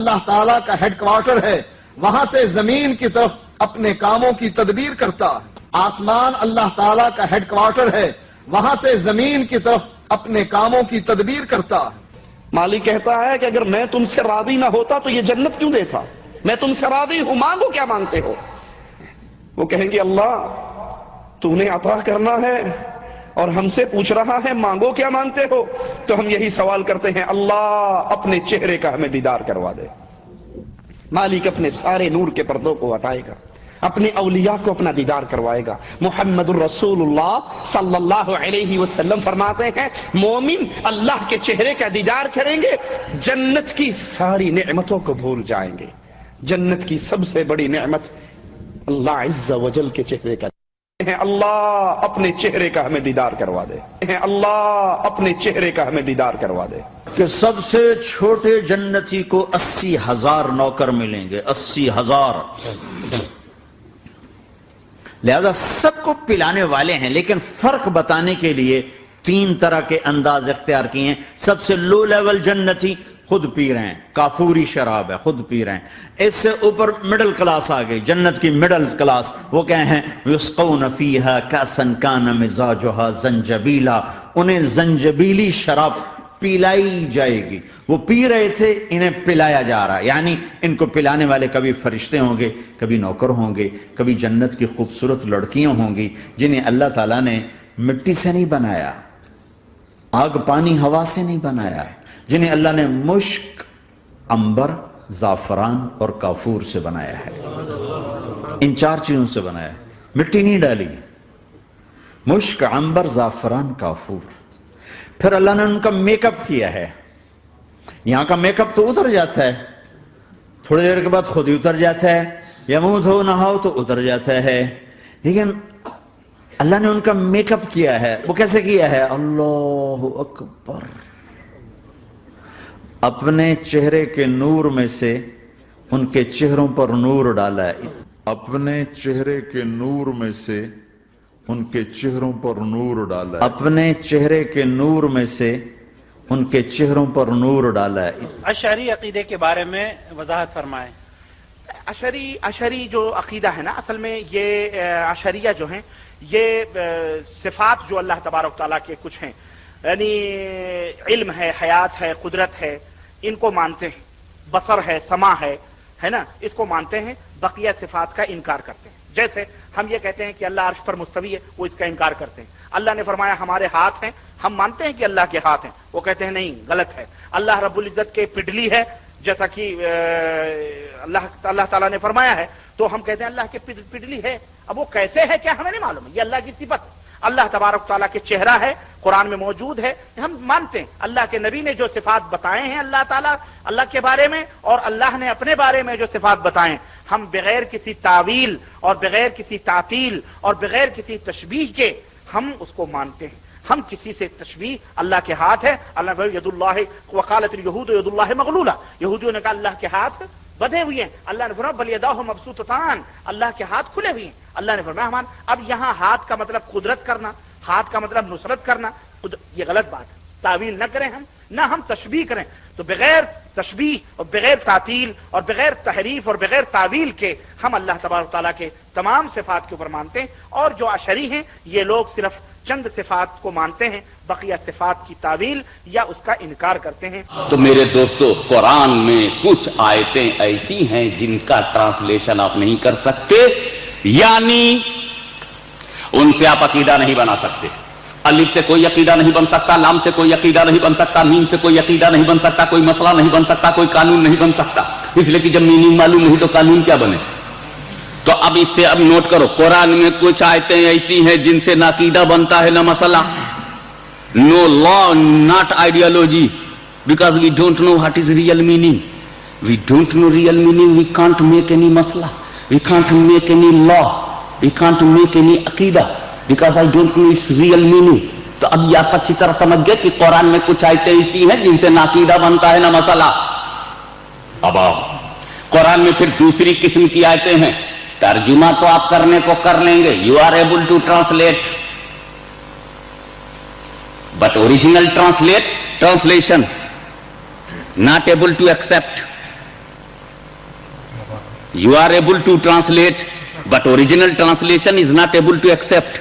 اللہ تعالیٰ کا head quarter ہے، وہاں سے زمین کی طرف اپنے کاموں کی تدبیر کرتا ہے۔ آسمان اللہ تعالیٰ کا ہیڈ کوارٹر ہے، وہاں سے زمین کی طرف اپنے کاموں کی تدبیر کرتا ہے۔ مالک کہتا ہے کہ اگر میں تم سے راضی نہ ہوتا تو یہ جنت کیوں دیتا؟ میں تم سے راضی ہوں، مانگو کیا مانگتے ہو؟ وہ کہیں گے اللہ تو نے عطا کرنا ہے اور ہم سے پوچھ رہا ہے مانگو کیا مانگتے ہو؟ تو ہم یہی سوال کرتے ہیں اللہ اپنے چہرے کا ہمیں دیدار کروا دے۔ مالک اپنے سارے نور کے پردوں کو ہٹائے گا، اپنے اولیاء کو اپنا دیدار کروائے گا۔ محمد الرسول اللہ صلی اللہ علیہ وسلم فرماتے ہیں مومن اللہ کے چہرے کا دیدار کریں گے، جنت کی ساری نعمتوں کو بھول جائیں گے۔ جنت کی سب سے بڑی نعمت اللہ عز و جل کے چہرے کا ہے۔ اللہ اپنے چہرے کا ہمیں دیدار کروا دے، اللہ اپنے چہرے کا ہمیں دیدار کروا دے۔ کہ سب سے چھوٹے جنتی کو 80,000 نوکر ملیں گے، 80,000۔ لہذا سب کو پلانے والے ہیں، لیکن فرق بتانے کے لیے 3 طرح کے انداز اختیار کیے ہیں۔ سب سے لو لیول جنتی خود پی رہے ہیں، کافوری شراب ہے، خود پی رہے ہیں۔ اس سے اوپر مڈل کلاس آ گئی، جنت کی مڈل کلاس، وہ کہیں ہیں یسقون فیہا کاسا کان مزاجہا زنجبیلا، انہیں زنجبیلی شراب پلائی جائے گی۔ وہ پی رہے تھے، انہیں پلایا جا رہا ہے، یعنی ان کو پلانے والے کبھی فرشتے ہوں گے، کبھی نوکر ہوں گے، کبھی جنت کی خوبصورت لڑکیاں ہوں گی جنہیں اللہ تعالیٰ نے مٹی سے نہیں بنایا، آگ پانی ہوا سے نہیں بنایا، جنہیں اللہ نے مشک، عنبر، زعفران اور کافور سے بنایا ہے۔ ان 4 چیزوں سے بنایا ہے، مٹی نہیں ڈالی۔ مشک، عنبر، زعفران، کافور۔ پھر اللہ نے ان کا میک اپ کیا ہے۔ یہاں کا میک اپ تو اتر جاتا ہے، تھوڑی دیر کے بعد خود ہی اتر جاتا ہے، یا منہ دھو نہاؤ تو اتر جاتا ہے، لیکن اللہ نے ان کا میک اپ کیا ہے۔ وہ کیسے کیا ہے؟ اللہ اکبر، اپنے چہرے کے نور میں سے ان کے چہروں پر نور ڈالا ہے، اپنے چہرے کے نور میں سے ان کے چہروں پر نور ڈالا ہے، اپنے چہرے کے نور میں سے ان کے چہروں پر نور ڈالا ہے۔ اشعری عقیدے کے بارے میں وضاحت فرمائیں۔ اشعری جو عقیدہ ہے نا، اصل میں یہ اشعریہ جو ہیں یہ صفات جو اللہ تبارک تعالیٰ کے کچھ ہیں، یعنی علم ہے، حیات ہے، قدرت ہے، ان کو مانتے ہیں، بصر ہے، سمع ہے نا، اس کو مانتے ہیں، بقیہ صفات کا انکار کرتے ہیں۔ جیسے ہم یہ کہتے ہیں کہ اللہ عرش پر مستوی ہے، وہ اس کا انکار کرتے ہیں۔ اللہ نے فرمایا ہمارے ہاتھ ہیں، ہم مانتے ہیں کہ اللہ کے ہاتھ ہیں، وہ کہتے ہیں نہیں، غلط ہے۔ اللہ رب العزت کے پڈلی ہے، جیسا کہ اللہ تعالیٰ نے فرمایا ہے، تو ہم کہتے ہیں اللہ کے پڈلی ہے۔ اب وہ کیسے ہے کیا ہمیں نہیں معلوم ہے، یہ اللہ کی صفت ہے۔ اللہ تبارک تعالیٰ کے چہرہ ہے، قرآن میں موجود ہے، ہم مانتے ہیں۔ اللہ کے نبی نے جو صفات بتائے ہیں اللہ تعالیٰ اللہ کے بارے میں، اور اللہ نے اپنے بارے میں جو صفات بتائے ہیں، ہم بغیر کسی تعویل اور بغیر کسی تعطیل اور بغیر کسی تشبیہ کے ہم اس کو مانتے ہیں۔ ہم کسی سے تشبیہ، اللہ کے ہاتھ ہے، اللہ نے ید اللہ وقالت الیہود ید اللہ مغلولہ، یہودیوں نے کہا اللہ کے ہاتھ بدھے ہوئے ہیں، اللہ نے فرمایا بل یداہ مبسوطتان، اللہ کے ہاتھ کھلے ہوئے ہیں۔ اللہ نے فرمایا ہمان، اب یہاں ہاتھ کا مطلب قدرت کرنا، ہاتھ کا مطلب نصرت کرنا، یہ غلط بات ہے۔ تعویل نہ کریں ہم، نہ ہم تشبیہ کریں، تو بغیر تشبیہ اور بغیر تعطیل اور بغیر تحریف اور بغیر تعویل کے ہم اللہ تبارک تعالیٰ کے تمام صفات کے اوپر مانتے ہیں۔ اور جو اشعری ہیں یہ لوگ صرف چند صفات کو مانتے ہیں، بقیہ صفات کی تعویل یا اس کا انکار کرتے ہیں۔ تو میرے دوستو، قرآن میں کچھ آیتیں ایسی ہیں جن کا ٹرانسلیشن آپ نہیں کر سکتے، یعنی ان سے آپ عقیدہ نہیں بنا سکتے۔ الف سے کوئی عقیدہ نہیں بن سکتا، لام سے کوئی عقیدہ نہیں بن سکتا، میم سے کوئی عقیدہ نہیں بن سکتا، کوئی مسئلہ نہیں بن سکتا، کوئی قانون نہیں بن سکتا، اس لیے کہ جب میننگ معلوم نہیں تو قانون کیا بنے۔ تو اب اس سے اب نوٹ کرو، قرآن میں کچھ آیتیں ایسی ہیں جن سے نہ عقیدہ بنتا ہے نہ مسئلہ۔ No law, not ideology, because we don't know what is real meaning. We don't know real meaning, we can't make any masla, we can't make any law, we can't make any aqidah, because I don't know its real meaning. تو اب یہ آپ اچھی طرح سمجھ گئے کہ قرآن میں کچھ آیتیں ایسی ہیں جن سے نہ عقیدہ بنتا ہے نہ مسئلہ۔ اب قرآن میں پھر دوسری قسم کی آیتیں ہیں، ترجمہ تو آپ کرنے کو کر لیں گے، you are able to translate, but original translation not able to accept. You are able to translate, but original translation is not able to accept.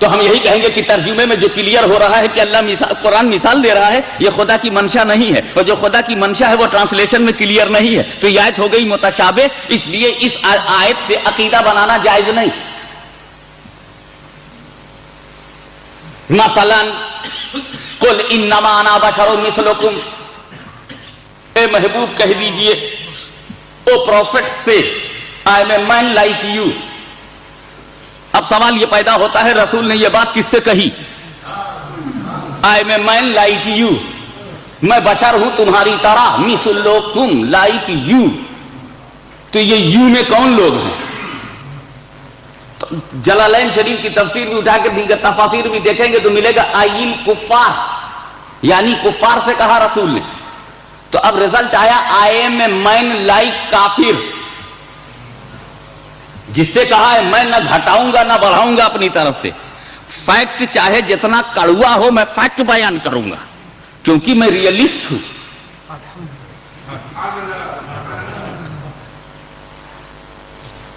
تو ہم یہی کہیں گے کہ ترجمے میں جو کلیئر ہو رہا ہے کہ اللہ قرآن مثال دے رہا ہے، یہ خدا کی منشا نہیں ہے، اور جو خدا کی منشا ہے وہ ٹرانسلیشن میں کلیئر نہیں ہے، تو یہ آیت ہو گئی متشابہ، اس لیے اس آیت سے عقیدہ بنانا جائز نہیں۔ مثلا قل انما انا بشر مثلکم، اے محبوب کہہ دیجئے او پروفٹ سے I am a man like you۔ اب سوال یہ پیدا ہوتا ہے رسول نے یہ بات کس سے کہی؟ I am a man like you، میں بشر ہوں تمہاری طرح، مثلکم like you، تو یہ یو میں کون لوگ ہیں؟ جلالین شریف کی تفسیر بھی اٹھا کے دیگر تفاسیر بھی دیکھیں گے تو ملے گا آئل کفار، یعنی کفار سے کہا رسول نے۔ تو اب رزلٹ آیا I am a man like کافر، جس سے کہا ہے میں نہ گھٹاؤں گا نہ بڑھاؤں گا اپنی طرف سے، فیکٹ چاہے جتنا کڑوا ہو میں فیکٹ بیان کروں گا کیونکہ میں ریئلسٹ ہوں۔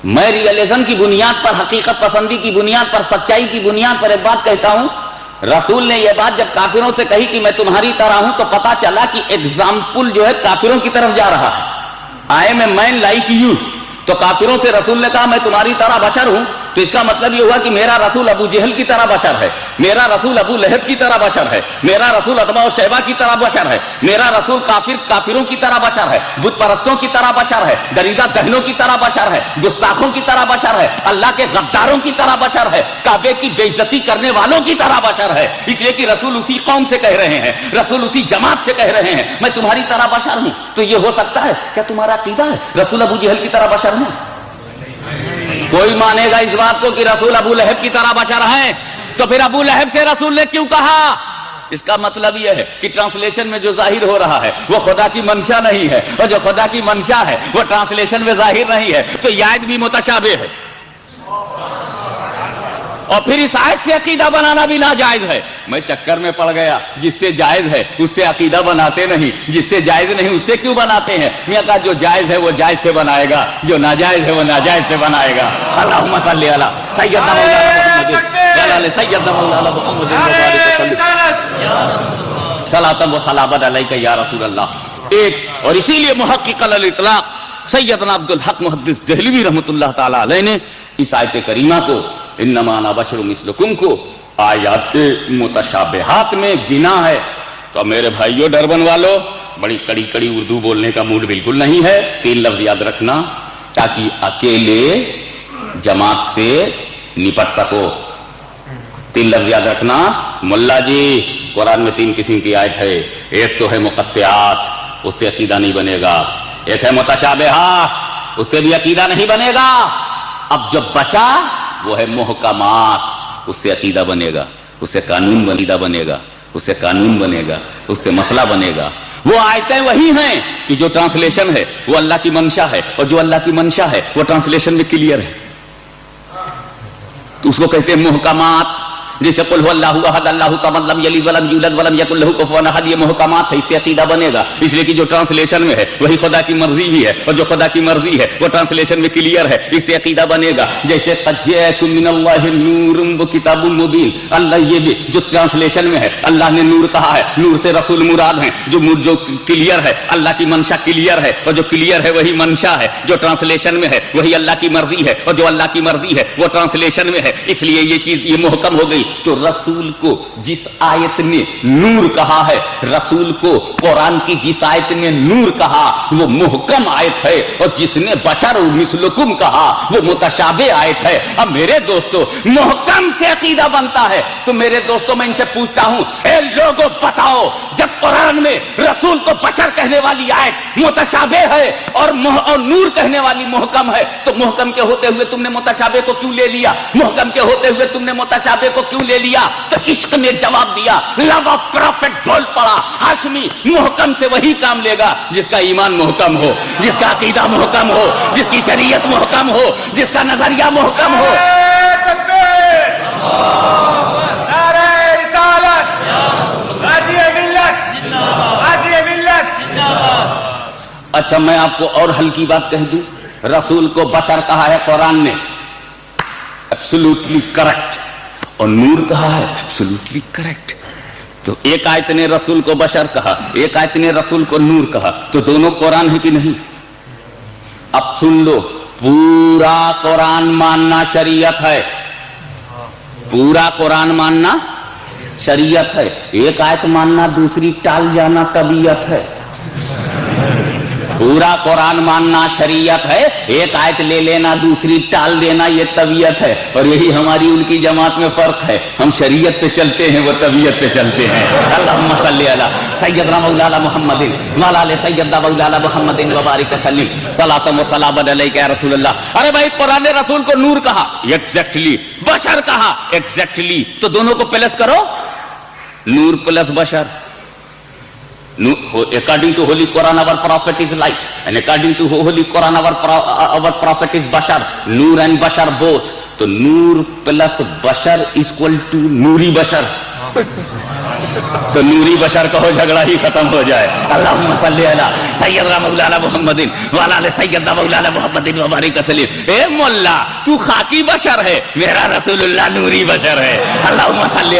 میں ریئلزم کی بنیاد پر، حقیقت پسندی کی بنیاد پر، سچائی کی بنیاد پر ایک بات کہتا ہوں۔ رسول نے یہ بات جب کافروں سے کہی کہ میں تمہاری طرح ہوں تو پتا چلا کہ ایگزامپل جو ہے کافروں کی طرف جا رہا ہے۔ I am a man like you، تو کافروں سے رسول نے کہا میں تمہاری طرح بشر ہوں، تو اس کا مطلب یہ ہوا کہ میرا رسول ابو جہل کی طرح بشر ہے، میرا رسول ابو لہب کی طرح بشر ہے، میرا رسول اتباع و شیبہ کی طرح بشر ہے، میرا رسول کافروں کی طرح بشر ہے، بت پرستوں کی طرح بشر ہے، دریدہ دہنوں کی طرح بشر ہے، گستاخوں کی طرح بشر ہے، اللہ کے غداروں کی طرح بشر ہے، کعبے کی بے عزتی کرنے والوں کی طرح بشر ہے، اس لیے کہ رسول اسی قوم سے کہہ رہے ہیں، رسول اسی جماعت سے کہہ رہے ہیں میں تمہاری طرح بشر ہوں۔ تو یہ ہو سکتا ہے کیا تمہارا عقیدہ ہے رسول ابو جہل کی طرح بشر ہیں؟ کوئی مانے گا اس بات کو کہ رسول ابو لہب کی طرح بشر ہیں؟ تو پھر ابو لہب سے رسول نے کیوں کہا؟ اس کا مطلب یہ ہے کہ ٹرانسلیشن میں جو ظاہر ہو رہا ہے وہ خدا کی منشا نہیں ہے، اور جو خدا کی منشا ہے وہ ٹرانسلیشن میں ظاہر نہیں ہے، تو یہ آیت بھی متشابہ ہے، اور پھر اس آیت سے عقیدہ بنانا بھی ناجائز ہے۔ میں چکر میں پڑ گیا، جس سے جائز ہے اس سے عقیدہ بناتے نہیں، جس سے جائز نہیں اس سے کیوں بناتے ہیں؟ میں کہا جو جائز ہے وہ جائز سے بنائے گا، جو ناجائز ہے وہ ناجائز سے بنائے گا۔ اللہم صلی علی سیدنا مولانا محمد صلاۃ و سلام علیک یا رسول اللہ۔ ایک اور اسی لیے محقق الاطلاق سیدنا عبد الحق محدث دہلوی رحمۃ اللہ تعالی علیہ نے اس آیت کریمہ کو انما انا بشر مثلکم کو آیات متشابہات میں گنا ہے۔ تو میرے بھائیو ڈربن والو، بڑی کڑی کڑی اردو بولنے کا موڈ بالکل نہیں ہے، 3 لفظ یاد رکھنا تاکہ اکیلے جماعت سے نپٹ سکو۔ 3 لفظ یاد رکھنا، ملا جی قرآن میں 3 قسم کی آیت ہے، ایک تو ہے مقطعات، اس سے عقیدہ نہیں بنے گا، ایک ہے متشابہات، اس سے بھی عقیدہ نہیں بنے گا، اب جو بچا وہ ہے محکمات، اس سے عقیدہ بنے گا، اس سے قانون بنیدہ بنے گا، اس سے قانون بنے گا، اس سے مسئلہ بنے گا۔ وہ آیتیں وہی ہیں کہ جو ٹرانسلیشن ہے وہ اللہ کی منشا ہے، اور جو اللہ کی منشا ہے وہ ٹرانسلیشن میں کلیئر ہے، تو اس کو کہتے ہیں محکمات۔ جیسے قل هو اللہ احد اللہ الصمد لم یلد ولم یولد ولم یکن لہ کفوا احد، یہ محکمات ہے، اس سے عقیدہ بنے گا، اس لیے کہ جو ٹرانسلیشن میں ہے وہی خدا کی مرضی بھی ہے، اور جو خدا کی مرضی ہے وہ ٹرانسلیشن میں کلیئر ہے، اس سے عقیدہ بنے گا۔ جیسے قد جاءکم من اللہ نور وکتاب مبین، اللہ یہ بھی جو ٹرانسلیشن میں ہے اللہ نے نور کہا ہے، نور سے رسول مراد ہیں، جو کلیئر ہے اللہ کی منشا کلیئر ہے، اور جو کلیئر ہے وہی منشا ہے، جو ٹرانسلیشن میں ہے وہی اللہ کی مرضی ہے، اور جو اللہ کی مرضی ہے وہ ٹرانسلیشن میں ہے، اس لیے یہ چیز یہ محکم ہو گئی۔ تو رسول کو جس آیت نے نور کہا ہے، رسول کو قرآن کی جس آیت نے نور کہا وہ محکم آیت ہے، اور جس نے بشر مثلکم کہا وہ متشابہ آیت ہے۔ اب میرے دوستو محکم سے عقیدہ بنتا ہے، تو میرے دوستو میں ان سے پوچھتا ہوں، اے لوگوں بتاؤ، جب قرآن میں رسول کو بشر کہنے والی آیت متشابہ ہے اور نور کہنے والی محکم ہے، تو محکم کے ہوتے ہوئے تم نے متشابہ کو کیوں لے لیا؟ محکم کے ہوتے ہوئے تم نے متشابہ کو کیوں لے لیا؟ تو عشق نے جواب دیا، لو آف پروفٹ بول پڑا، ہاشمی محکم سے وہی کام لے گا جس کا ایمان محکم ہو، جس کا عقیدہ محکم ہو، جس کی شریعت محکم ہو، جس کا نظریہ محکم ہو۔ اچھا میں آپ کو اور ہلکی بات کہہ دوں، رسول کو بشر کہا ہے قرآن نے، ایبسولوٹلی کریکٹ، اور نور کہا ہے، ایبسولوٹلی کریکٹ. تو ایک آیت نے رسول کو بشر کہا، ایک آیت نے رسول کو نور کہا، تو دونوں قرآن ہے کہ نہیں؟ اب سن لو، پورا قرآن ماننا شریعت ہے، پورا قرآن ماننا شریعت ہے. ایک آیت ماننا دوسری ٹال جانا طبیعت ہے. پورا قرآن ماننا شریعت ہے، ایک آیت لے لینا دوسری ٹال دینا یہ طبیعت ہے. اور یہی ہماری ان کی جماعت میں فرق ہے، ہم شریعت پہ چلتے ہیں، وہ طبیعت پہ چلتے ہیں. اللہم صلی علی سیدنا مولانا محمد وعلی آل سیدنا مولانا محمد وبارک وسلم صلاۃ و سلام علیک یا رسول اللہ. ارے بھائی قرآن نے رسول کو نور کہا، ایگزیکٹلی. بشر کہا، ایگزیکٹلی. تو دونوں کو پلس کرو، نور پلس بشر. According to Holy Quran, our prophet is light, and according to Holy Quran, our prophet is Bashar. Noor and Bashar both. So Noor plus Bashar is equal to Noori Bashar. تو نوری بشر کہو، جھگڑا ہی ختم ہو جائے. اللہم صلی علی سیدنا مولانا محمد وعلی آل سیدنا مولانا محمد وبارک وسلم. اے مولا تو خاکی بشر ہے، میرا رسول اللہ نوری بشر ہے. اللہم صلی علی